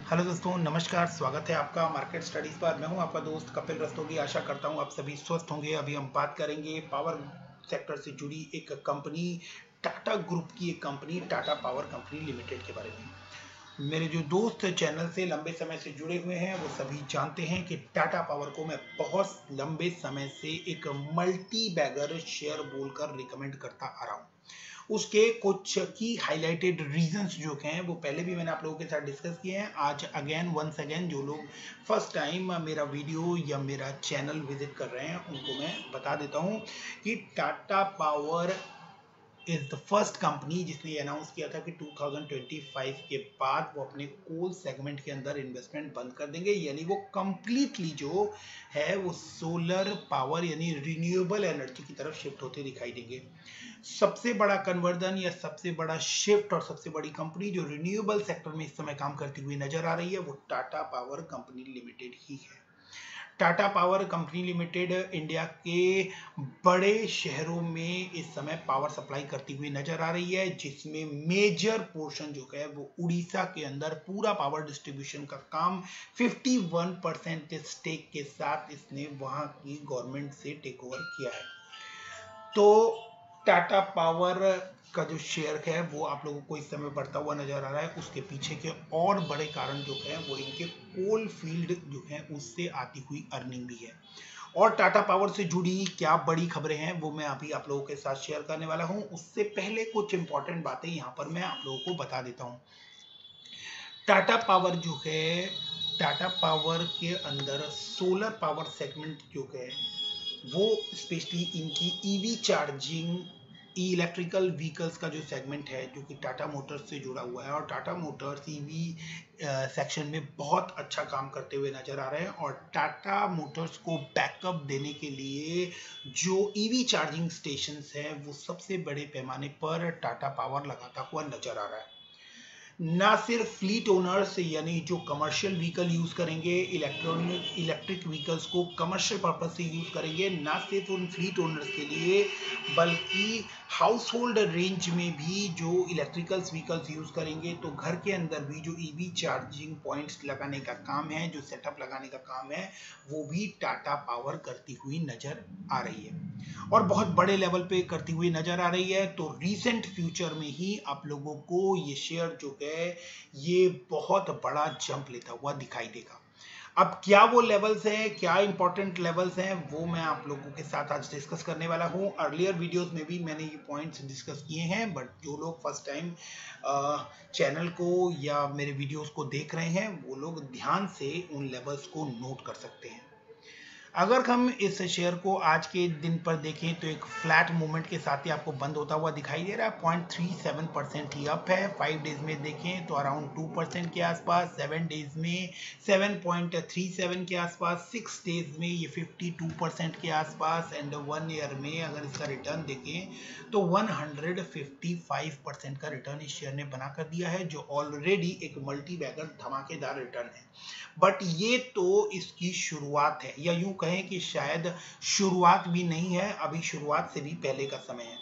Hello दोस्तों, नमस्कार। स्वागत है आपका मार्केट स्टडीज पर। मैं हूं आपका दोस्त कपिल रस्तोगी। आशा करता हूं आप सभी स्वस्थ होंगे। अभी हम बात करेंगे पावर सेक्टर से जुड़ी एक कंपनी, टाटा ग्रुप की एक company, Tata power company limited के बारे में। मेरे जो दोस्त चैनल से लंबे समय से जुड़े हुए हैं वो सभी जानते हैं कि टाटा पावर को मैं बहुत लंबे समय से एक मल्टी बैगर शेयर बोलकर रिकमेंड करता आ रहा हूं। उसके कुछ की हाईलाइटेड रीजंस जो हैं वो पहले भी मैंने आप लोगों के साथ डिस्कस किए हैं। आज अगेन वंस अगेन जो लोग फर्स्ट टाइम मेरा वीडियो या मेरा चैनल विजिट कर रहे हैं उनको मैं बता देता हूं कि Tata power is the first company जिसने ये अनाउंस किया था कि 2025 के बाद वो अपने कोल सेगमेंट के अंदर इन्वेस्टमेंट बंद कर देंगे, यानी वो कंप्लीटली जो है वो सोलर पावर यानी रिन्यूएबल एनर्जी की तरफ शिफ्ट होते दिखाई देंगे। सबसे बड़ा कन्वर्जन या सबसे बड़ा शिफ्ट और सबसे बड़ी कंपनी जो रिन्यूएबल सेक्टर में इस समय काम करती हुई नजर आ रही है वो टाटा पावर कंपनी लिमिटेड ही है। Tata power company limited India के बड़े शहरों में इस समय पावर सप्लाई करती हुई नजर आ रही है, जिसमें मेजर पोर्शन जो है वो उड़ीसा के अंदर पूरा पावर डिस्ट्रीब्यूशन का काम 51% स्टेक के साथ इसने वहां की गवर्नमेंट से टेक ओवर किया है। तो टाटा पावर का जो शेयर है वो आप लोगों को इस समय बढ़ता हुआ नजर आ रहा है। उसके पीछे के और बड़े कारण जो है वो इनके कोल फील्ड जो है उससे आती हुई अर्निंग भी है। और टाटा पावर से जुड़ी क्या बड़ी खबरें हैं वो मैं अभी आप लोगों के साथ शेयर करने वाला हूं। उससे पहले कुछ इंपॉर्टेंट बातें यहां पर मैं आप लोगों को बता देता हूं। टाटा पावर जो है, टाटा पावर के अंदर सोलर पावर सेगमेंट जो है वो स्पेशली इनकी ईवी चार्जिंग इलेक्ट्रिकल व्हीकल्स का जो सेगमेंट है जो कि टाटा मोटर्स से जुड़ा हुआ है, और टाटा मोटर्स ईवी सेक्शन में बहुत अच्छा काम करते हुए नजर आ रहे हैं। और टाटा मोटर्स को बैकअप देने के लिए जो ईवी चार्जिंग स्टेशंस हैं वो सबसे बड़े पैमाने पर टाटा पावर लगाता हुआ नजर आ रहा है। ना सिर्फ फ्लीट ओनर्स यानी जो कमर्शियल व्हीकल यूज करेंगे, इलेक्ट्रिक व्हीकल्स को कमर्शियल पर्पज से यूज करेंगे, ना सिर्फ उन फ्लीट ओनर्स के लिए बल्कि हाउस होल्ड रेंज में भी जो इलेक्ट्रिकल व्हीकल्स यूज करेंगे तो घर के अंदर भी जो ईवी चार्जिंग पॉइंट्स लगाने का काम है, जो सेटअप लगाने का काम है, वो भी टाटा पावर करती हुई नजर आ रही है और बहुत बड़े लेवल पे करती हुई नजर आ रही है। तो रीसेंट फ्यूचर में ही आप लोगों को ये शेयर जो है ये बहुत बड़ा जंप लेता हुआ दिखाई देगा। अब क्या वो लेवल्स हैं, क्या इंपॉर्टेंट लेवल्स हैं, वो मैं आप लोगों के साथ आज डिस्कस करने वाला हूं। अर्लियर वीडियोस में भी मैंने ये पॉइंट्स डिस्कस किए हैं, बट जो लोग फर्स्ट टाइम चैनल को या मेरे वीडियोस को देख रहे हैं वो लोग ध्यान से उन लेवल्स को नोट कर सकते हैं। अगर हम इस शेयर को आज के दिन पर देखें तो एक फ्लैट मूवमेंट के साथ ही आपको बंद होता हुआ दिखाई दे रहा है। 0.37% ही अप है। 5 डेज में देखें तो अराउंड 2% के आसपास, 7 डेज में 7.37 के आसपास, 6 डेज में ये 52% के आसपास, एंड 1 ईयर में अगर इसका रिटर्न देखें तो 155% का रिटर्न इस शेयर ने बना कर दिया है, जो ऑलरेडी एक मल्टी बैगर धमाकेदार रिटर्न है। बट ये तो इसकी शुरुआत है, या यूं कहें कि शायद शुरुआत भी नहीं है, अभी शुरुआत से भी पहले का समय है।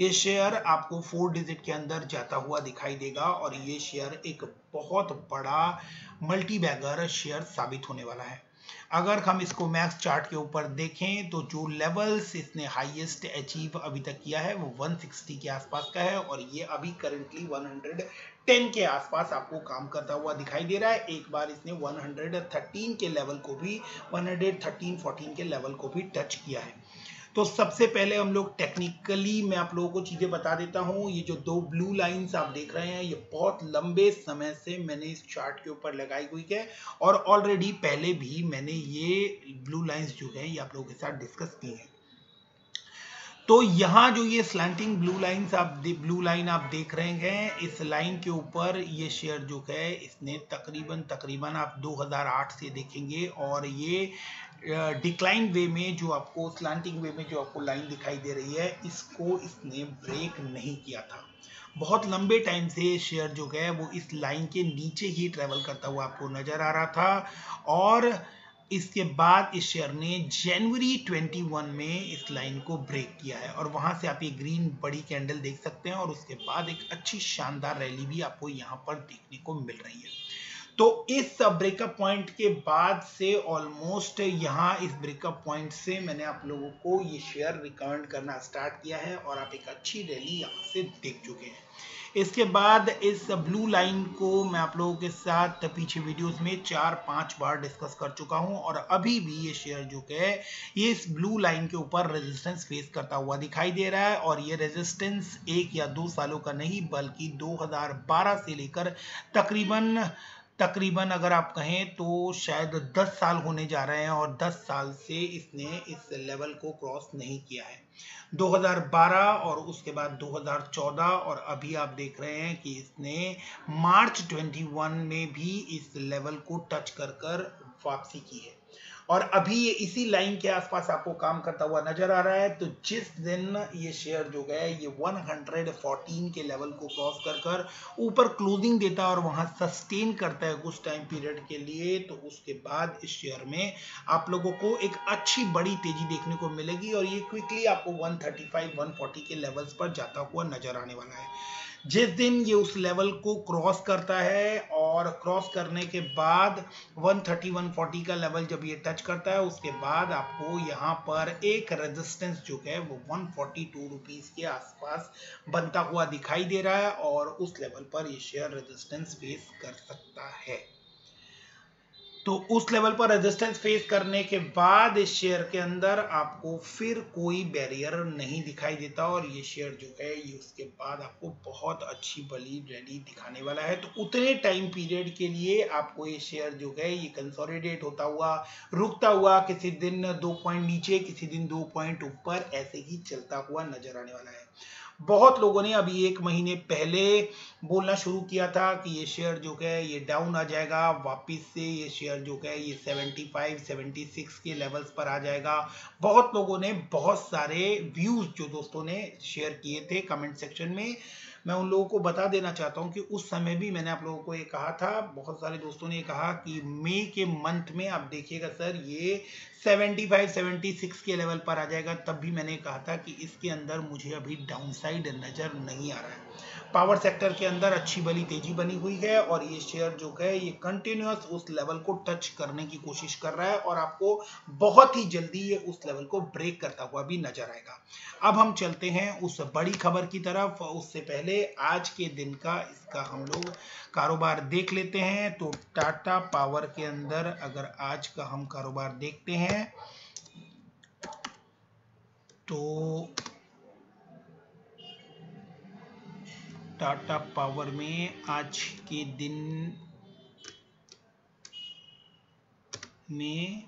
ये शेयर आपको 4 डिजिट के अंदर जाता हुआ दिखाई देगा और ये शेयर एक बहुत बड़ा मल्टी बैगर शेयर साबित होने वाला है। अगर हम इसको मैक्स चार्ट के ऊपर देखें तो जो लेवल्स इसने हाईएस्ट अचीव अभी तक किया है वो 160 के आसपास का है, और ये अभी करेंटली 110 के आसपास आपको काम करता हुआ दिखाई दे रहा है। एक बार इसने 113 के लेवल को भी, 113-14 के लेवल को भी टच किया है। तो सबसे पहले हम लोग टेक्निकली मैं आप लोगों को चीजें बता देता हूं। ये जो दो ब्लू लाइंस आप देख रहे हैं ये बहुत लंबे समय से मैंने इस चार्ट के ऊपर लगाई हुई है, और ऑलरेडी पहले भी मैंने ये ब्लू लाइंस जो है ये आप लोगों के साथ डिस्कस की है। तो यहाँ जो ये स्लैंटिंग ब्लू लाइन आप देख रहे हैं, इस लाइन के ऊपर ये शेयर जो है इसने तकरीबन आप 2008 से देखेंगे, और ये डिक्लाइन वे में जो आपको स्लैंटिंग वे में जो आपको लाइन दिखाई दे रही है इसको इसने ब्रेक नहीं किया था। बहुत लंबे टाइम से शेयर जो है वो इस लाइन के नीचे ही ट्रेवल करता हुआ आपको नजर आ रहा था, और इसके बाद इस शेयर ने जनवरी 21 में इस लाइन को ब्रेक किया है, और वहां से आप ये ग्रीन बड़ी कैंडल देख सकते हैं, और उसके बाद एक अच्छी शानदार रैली भी आपको यहां पर देखने को मिल रही है। तो इस ब्रेकअप पॉइंट के बाद से ऑलमोस्ट यहाँ इस ब्रेकअप पॉइंट से मैंने आप लोगों को ये शेयर रिकमेंड करना स्टार्ट किया है और आप एक अच्छी रैली यहाँ से देख चुके हैं। इसके बाद इस ब्लू लाइन को मैं आप लोगों के साथ पीछे वीडियोस में 4-5 बार डिस्कस कर चुका हूं और अभी भी ये शेयर जो है ये इस ब्लू लाइन के ऊपर रेजिस्टेंस फेस करता हुआ दिखाई दे रहा है और ये रेजिस्टेंस 1 या 2 सालों का नहीं बल्कि 2012 से लेकर तकरीबन अगर आप कहें तो शायद 10 साल होने जा रहे हैं और 10 साल से इसने इस लेवल को क्रॉस नहीं किया है। 2012 और उसके बाद 2014 और अभी आप देख रहे हैं कि इसने मार्च 21 में भी इस लेवल को टच कर वापसी की है और अभी ये इसी लाइन के आसपास आपको काम करता हुआ नजर आ रहा है। तो जिस दिन ये शेयर जो है ये 114 के लेवल को क्रॉस कर ऊपर क्लोजिंग देता है और वहां सस्टेन करता है कुछ टाइम पीरियड के लिए, तो उसके बाद इस शेयर में आप लोगों को एक अच्छी बड़ी तेजी देखने को मिलेगी और ये क्विकली आपको 135-140 के लेवल्स पर जाता हुआ नजर आने वाला है। जिस दिन ये उस लेवल को क्रॉस करता है और क्रॉस करने के बाद 130-140 का लेवल जब ये टच करता है उसके बाद आपको यहाँ पर एक रेजिस्टेंस जो है वो 142 रुपीस के आसपास बनता हुआ दिखाई दे रहा है और उस लेवल पर ये शेयर रेजिस्टेंस फेस कर सकता है। तो उस लेवल पर रेजिस्टेंस फेस करने के बाद इस शेयर के अंदर आपको फिर कोई बैरियर नहीं दिखाई देता और ये शेयर जो है ये उसके बाद आपको बहुत अच्छी बड़ी रैली दिखाने वाला है। तो उतने टाइम पीरियड के लिए आपको ये शेयर जो है ये कंसोलिडेट होता हुआ रुकता हुआ किसी दिन 2 पॉइंट नीचे किसी दिन 2 पॉइंट ऊपर ऐसे ही चलता हुआ नजर आने वाला है। बहुत लोगों ने अभी 1 महीने पहले बोलना शुरू किया था कि ये शेयर जो है ये डाउन आ जाएगा, वापस से ये शेयर जो है ये 75-76 के लेवल्स पर आ जाएगा। बहुत लोगों ने बहुत सारे व्यूज जो दोस्तों ने शेयर किए थे कमेंट सेक्शन में, मैं उन लोगों को बता देना चाहता हूं कि उस समय भी मैंने आप लोगों को ये कहा था, बहुत सारे दोस्तों ने कहा कि मई के मंथ में आप देखिएगा सर ये 75-76 के लेवल पर आ जाएगा। तब भी मैंने कहा था कि इसके अंदर मुझे अभी डाउनसाइड नजर नहीं आ रहा है। पावर सेक्टर के अंदर अच्छी बड़ी तेजी बनी हुई है और ये शेयर जो है ये कंटिन्यूअस उस लेवल को टच करने की कोशिश कर रहा है और आपको बहुत ही जल्दी ये उस लेवल को ब्रेक करता हुआ भी नजर आएगा। अब हम चलते हैं उस बड़ी खबर की तरफ। उससे पहले आज के दिन का इसका हम लोग कारोबार देख लेते हैं। तो टाटा पावर के अंदर अगर आज का हम कारोबार देखते हैं तो टाटा पावर में आज के दिन में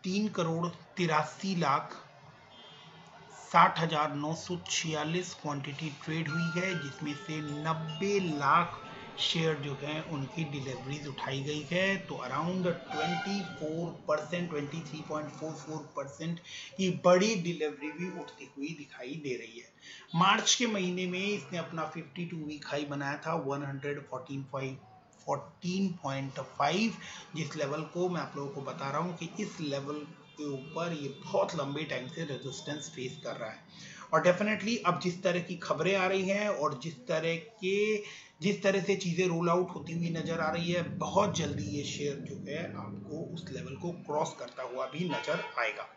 3,83,60,946 क्वांटिटी ट्रेड हुई है, जिसमें से 90 लाख शेयर जो है उनकी डिलीवरीज उठाई गई है। तो अराउंड 24%, 23.44% की बड़ी डिलीवरी भी उठती हुई दिखाई दे रही है। मार्च के महीने में इसने अपना 52 वीक हाई बनाया था 114.5, जिस लेवल को मैं आप लोगों को बता रहा हूं कि इस लेवल के ऊपर ये बहुत लंबे टाइम से रेजिस्टेंस फेस कर रहा है। और डेफिनेटली अब जिस तरह की खबरें आ रही हैं और जिस तरह से चीजें रोल आउट होती हुई नजर आ रही है, बहुत जल्दी ये शेयर जो है आपको उस लेवल को क्रॉस करता हुआ भी नजर आएगा।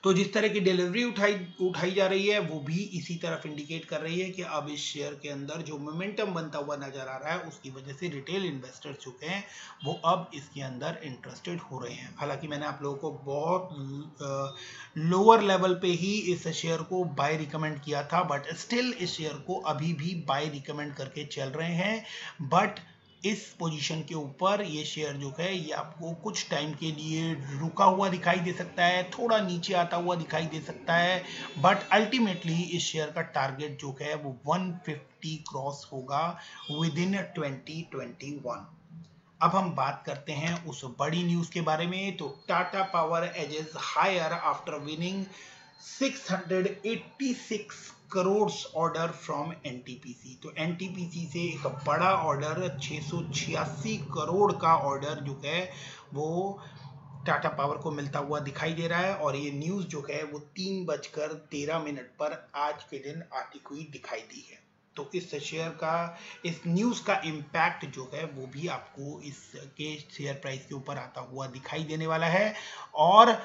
तो जिस तरह की डिलीवरी उठाई जा रही है वो भी इसी तरफ इंडिकेट कर रही है कि अब इस शेयर के अंदर जो मोमेंटम बनता हुआ नजर आ रहा है उसकी वजह से रिटेल इन्वेस्टर्स जो हैं वो अब इसके अंदर इंटरेस्टेड हो रहे हैं। हालांकि मैंने आप लोगों को बहुत लोअर लेवल पे ही इस शेयर को बाय रिकमेंड किया था, बट स्टिल इस शेयर को अभी भी बाय रिकमेंड करके चल रहे हैं। बट इस पोजीशन के ऊपर ये शेयर जो है ये आपको कुछ टाइम के लिए रुका हुआ दिखाई दे सकता है, थोड़ा नीचे आता हुआ दिखाई दे सकता है, बट अल्टीमेटली इस शेयर का टारगेट जो है वो 150 क्रॉस होगा विद इन 2021। अब हम बात करते हैं उस बड़ी न्यूज के बारे में। तो Tata power edges higher after winning 686 crore order from NTPC. तो एनटीपीसी से एक बड़ा ऑर्डर 686 करोड़ का ऑर्डर जो है वो टाटा पावर को मिलता हुआ दिखाई दे रहा है और ये न्यूज जो है वो 3:13 पर आज के दिन आती हुई दिखाई दी है। तो इस शेयर का, इस न्यूज़ का इम्पैक्ट जो है वो भी आपको इसके शेयर प्राइस के ऊपर आता हुआ दिखाई देने वाला है। और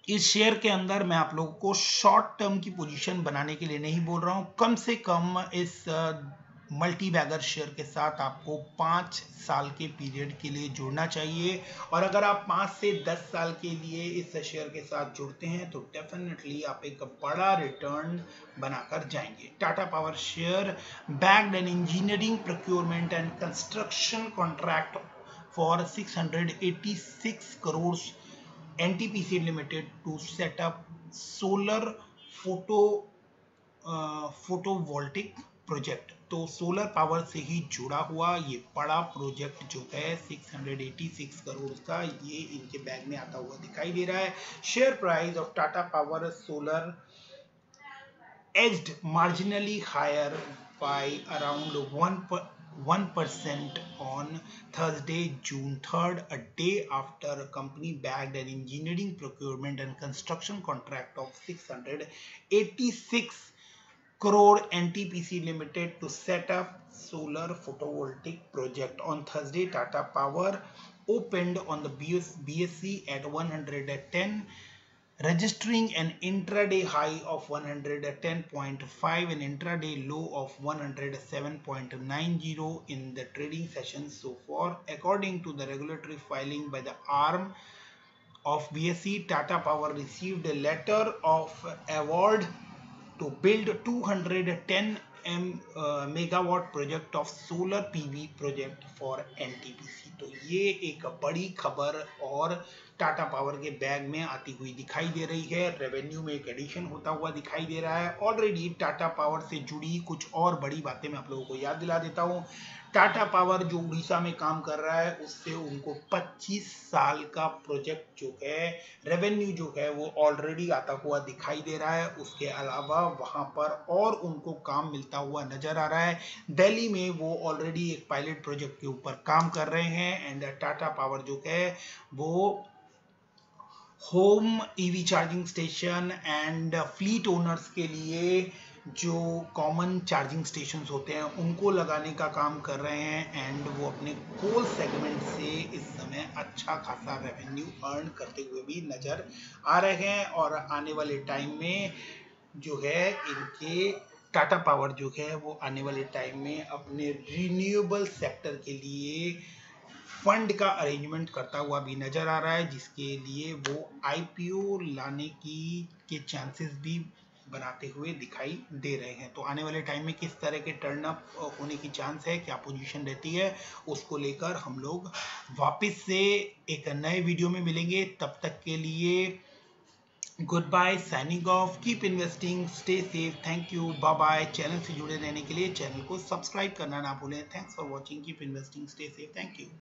इस शेयर के अंदर मैं आप लोगों को शॉर्ट टर्म की पोजीशन बनाने के लिए नहीं बोल रहा हूं, कम से कम इस मल्टी बैगर शेयर के साथ आपको 5 साल के पीरियड के लिए जुड़ना चाहिए। और अगर आप 5 से 10 साल के लिए इस शेयर के साथ जुड़ते हैं तो डेफिनेटली आप एक बड़ा रिटर्न बनाकर जाएंगे। Tata power share backed an engineering procurement and construction contract for 686 crore NTPC Limited to set up solar photovoltaic project. तो सोलर पावर से ही जुड़ा हुआ ये बड़ा प्रोजेक्ट जो है 686 करोड़ का, ये इनके बैग में आता हुआ दिखाई दे रहा है। Share price of Tata power solar edged marginally higher by around 1% on Thursday, June 3rd, a day after a company bagged an engineering procurement and construction contract of 686 crore NTPC Limited to set up solar photovoltaic project. On Thursday, Tata Power opened on the BSE at 110, registering an intraday high of 110.5 and intraday low of 107.90 in the trading session so far. According to the regulatory filing by the arm of BSE, Tata Power received a letter of award to build 210 megawatt project of solar PV project for NTPC। तो ये एक बड़ी खबर और Tata power के bag में आती हुई दिखाई दे रही है। रेवेन्यू में एक एडिशन होता हुआ दिखाई दे रहा है। ऑलरेडी टाटा पावर से जुड़ी कुछ और बड़ी बातें मैं आप लोगों को याद दिला देता हूँ। टाटा पावर जो उड़ीसा में काम कर रहा है उससे उनको 25 साल का प्रोजेक्ट जो है, रेवेन्यू जो है वो ऑलरेडी आता हुआ दिखाई दे रहा है। उसके अलावा वहां पर और उनको काम मिलता हुआ नजर आ रहा है। दिल्ली में वो ऑलरेडी एक पायलट प्रोजेक्ट के ऊपर काम कर रहे हैं। एंड टाटा पावर जो है वो home EV charging station and fleet owners के लिए जो कॉमन चार्जिंग स्टेशंस होते हैं उनको लगाने का काम कर रहे हैं। एंड वो अपने कोल सेगमेंट से इस समय अच्छा खासा रेवेन्यू अर्न करते हुए भी नजर आ रहे हैं। और आने वाले टाइम में जो है इनके टाटा पावर जो है वो आने वाले टाइम में अपने रिन्यूएबल सेक्टर के लिए फंड का अरेंजमेंट करता हुआ भी नजर आ रहा है, जिसके लिए वो IPO लाने के चांसेस भी बनाते हुए दिखाई दे रहे हैं। तो आने वाले टाइम में किस तरह के टर्न अप होने की चांस है, क्या पोजीशन रहती है, उसको लेकर हम लोग वापस से एक नए वीडियो में मिलेंगे। तब तक के लिए goodbye, signing off, keep investing, stay safe, thank you, bye bye. Channel से जुड़े रहने के लिए चैनल को सब्सक्राइब करना ना भूलें। Thanks for watching, keep investing, stay safe, thank you.